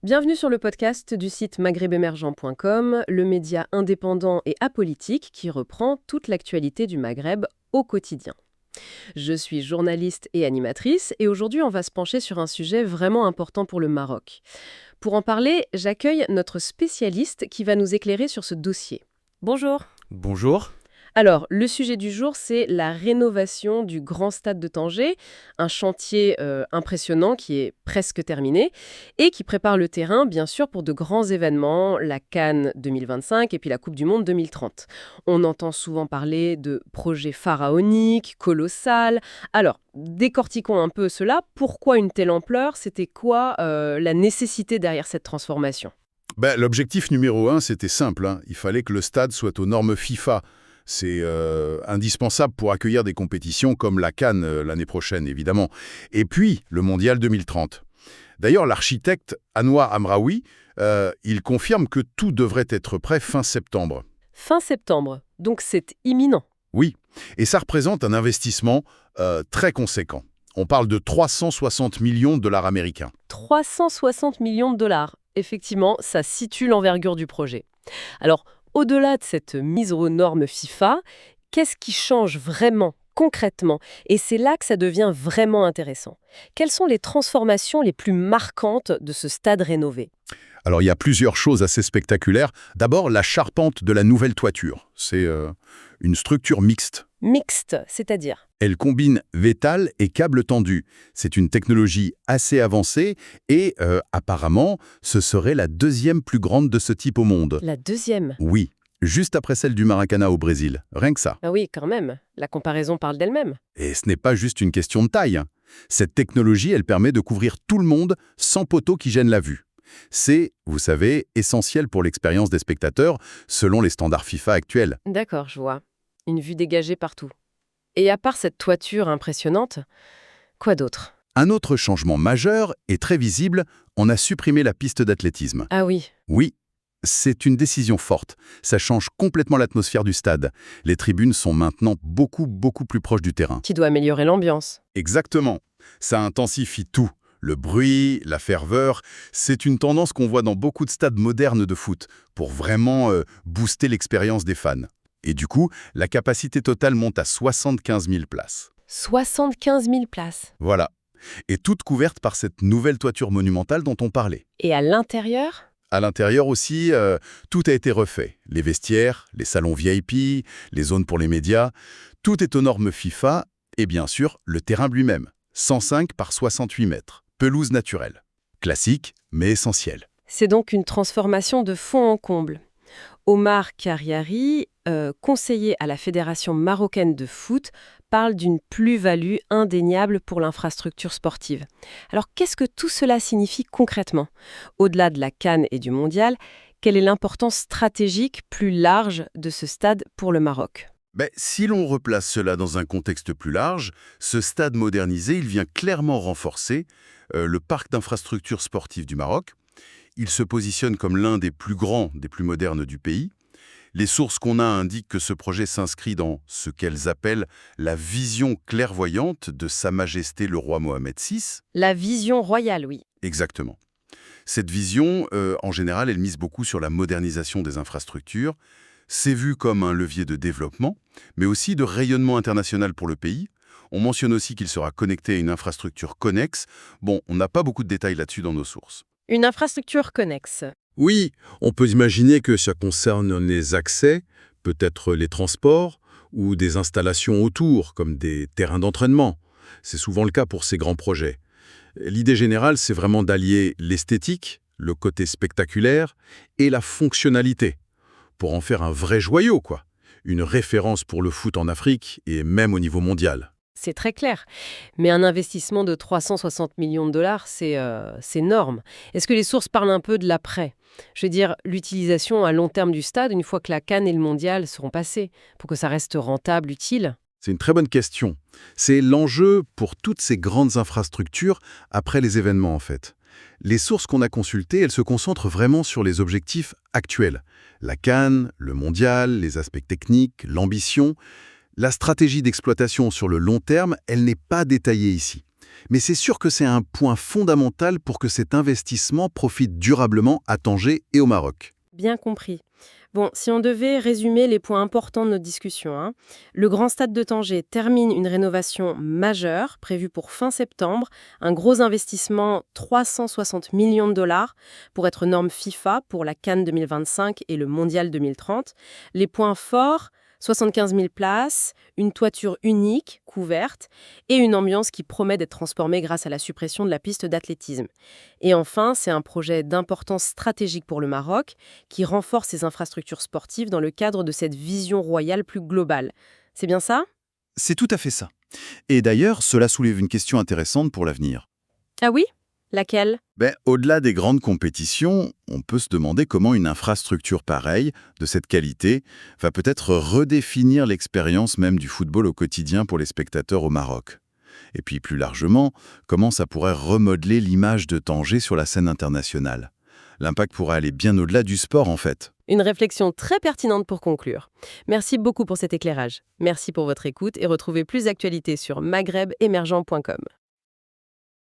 Bienvenue sur le podcast du site maghrebemergent.com, le média indépendant et apolitique qui reprend toute l'actualité du Maghreb au quotidien. Je suis journaliste et animatrice et aujourd'hui on va se pencher sur un sujet vraiment important pour le Maroc. Pour en parler, j'accueille notre spécialiste qui va nous éclairer sur ce dossier. Bonjour. Bonjour. Alors, le sujet du jour, c'est la rénovation du Grand Stade de Tanger, un chantier impressionnant qui est presque terminé et qui prépare le terrain, bien sûr, pour de grands événements, la CAN 2025 et puis la Coupe du Monde 2030. On entend souvent parler de projets pharaoniques, colossal. Alors, décortiquons un peu cela. Pourquoi une telle ampleur? C'était quoi la nécessité derrière cette transformation? L'objectif numéro 1, c'était simple, hein. Il fallait que le stade soit aux normes FIFA. C'est indispensable pour accueillir des compétitions comme la CAN l'année prochaine, évidemment. Et puis, le Mondial 2030. D'ailleurs, l'architecte Anouar Amraoui, il confirme que tout devrait être prêt fin septembre. Fin septembre, donc c'est imminent. Oui, et ça représente un investissement très conséquent. On parle de 360 millions de dollars américains. 360 millions de dollars. Effectivement, ça situe l'envergure du projet. Alors, au-delà de cette mise aux normes FIFA, qu'est-ce qui change vraiment, concrètement? Et c'est là que ça devient vraiment intéressant. Quelles sont les transformations les plus marquantes de ce stade rénové? Alors, il y a plusieurs choses assez spectaculaires. D'abord, la charpente de la nouvelle toiture. C'est une structure mixte. Mixte, c'est-à-dire? Elle combine vétal et câble tendu. C'est une technologie assez avancée et apparemment, ce serait la deuxième plus grande de ce type au monde. La deuxième? Oui, juste après celle du Maracana au Brésil. Rien que ça. Ah oui, quand même. La comparaison parle d'elle-même. Et ce n'est pas juste une question de taille. Cette technologie, elle permet de couvrir tout le monde sans poteaux qui gênent la vue. C'est, vous savez, essentiel pour l'expérience des spectateurs selon les standards FIFA actuels. D'accord, je vois. Une vue dégagée partout. Et à part cette toiture impressionnante, quoi d'autre? Un autre changement majeur et très visible, on a supprimé la piste d'athlétisme. Ah oui. Oui, c'est une décision forte. Ça change complètement l'atmosphère du stade. Les tribunes sont maintenant beaucoup plus proches du terrain. Qui doit améliorer l'ambiance. Exactement. Ça intensifie tout. Le bruit, la ferveur, c'est une tendance qu'on voit dans beaucoup de stades modernes de foot pour vraiment booster l'expérience des fans. Et du coup, la capacité totale monte à 75 000 places. 75 000 places. Voilà. Et toute couverte par cette nouvelle toiture monumentale dont on parlait. Et à l'intérieur? À l'intérieur aussi, tout a été refait. Les vestiaires, les salons VIP, les zones pour les médias, tout est aux normes FIFA et bien sûr, le terrain lui-même. 105 par 68 mètres. Pelouse naturelle. Classique, mais essentielle. C'est donc une transformation de fond en comble. Omar Kariari, conseiller à la Fédération marocaine de foot, parle d'une plus-value indéniable pour l'infrastructure sportive. Alors qu'est-ce que tout cela signifie concrètement? Au-delà de la CAN et du Mondial, quelle est l'importance stratégique plus large de ce stade pour le Maroc? Si l'on replace cela dans un contexte plus large, ce stade modernisé, il vient clairement renforcer le parc d'infrastructures sportives du Maroc. Il se positionne comme l'un des plus grands, des plus modernes du pays. Les sources qu'on a indiquent que ce projet s'inscrit dans ce qu'elles appellent la vision clairvoyante de Sa Majesté le roi Mohamed VI. La vision royale, oui. Exactement. Cette vision, en général, elle mise beaucoup sur la modernisation des infrastructures. C'est vu comme un levier de développement, mais aussi de rayonnement international pour le pays. On mentionne aussi qu'il sera connecté à une infrastructure connexe. Bon, on n'a pas beaucoup de détails là-dessus dans nos sources. Une infrastructure connexe. Oui, on peut imaginer que ça concerne les accès, peut-être les transports, ou des installations autour, comme des terrains d'entraînement. C'est souvent le cas pour ces grands projets. L'idée générale, c'est vraiment d'allier l'esthétique, le côté spectaculaire, et la fonctionnalité, pour en faire un vrai joyau, quoi. Une référence pour le foot en Afrique, et même au niveau mondial. C'est très clair. Mais un investissement de 360 millions de dollars, c'est énorme. Est-ce que les sources parlent un peu de l'après? Je veux dire, l'utilisation à long terme du stade, une fois que la CAN et le Mondial seront passés, pour que ça reste rentable, utile? C'est une très bonne question. C'est l'enjeu pour toutes ces grandes infrastructures après les événements, en fait. Les sources qu'on a consultées, elles se concentrent vraiment sur les objectifs actuels. La CAN, le Mondial, les aspects techniques, l'ambition. La stratégie d'exploitation sur le long terme, elle n'est pas détaillée ici. Mais c'est sûr que c'est un point fondamental pour que cet investissement profite durablement à Tanger et au Maroc. Bien compris. Bon, si on devait résumer les points importants de notre discussion, hein, le Grand Stade de Tanger termine une rénovation majeure prévue pour fin septembre, un gros investissement 360 millions de dollars pour être norme FIFA pour la CAN 2025 et le Mondial 2030. Les points forts, 75 000 places, une toiture unique, couverte, et une ambiance qui promet d'être transformée grâce à la suppression de la piste d'athlétisme. Et enfin, c'est un projet d'importance stratégique pour le Maroc qui renforce ses infrastructures sportives dans le cadre de cette vision royale plus globale. C'est bien ça? C'est tout à fait ça. Et d'ailleurs, cela soulève une question intéressante pour l'avenir. Ah oui? Laquelle? Au-delà des grandes compétitions, on peut se demander comment une infrastructure pareille, de cette qualité, va peut-être redéfinir l'expérience même du football au quotidien pour les spectateurs au Maroc. Et puis plus largement, comment ça pourrait remodeler l'image de Tanger sur la scène internationale. L'impact pourrait aller bien au-delà du sport en fait. Une réflexion très pertinente pour conclure. Merci beaucoup pour cet éclairage. Merci pour votre écoute et retrouvez plus d'actualités sur maghrebemergent.com.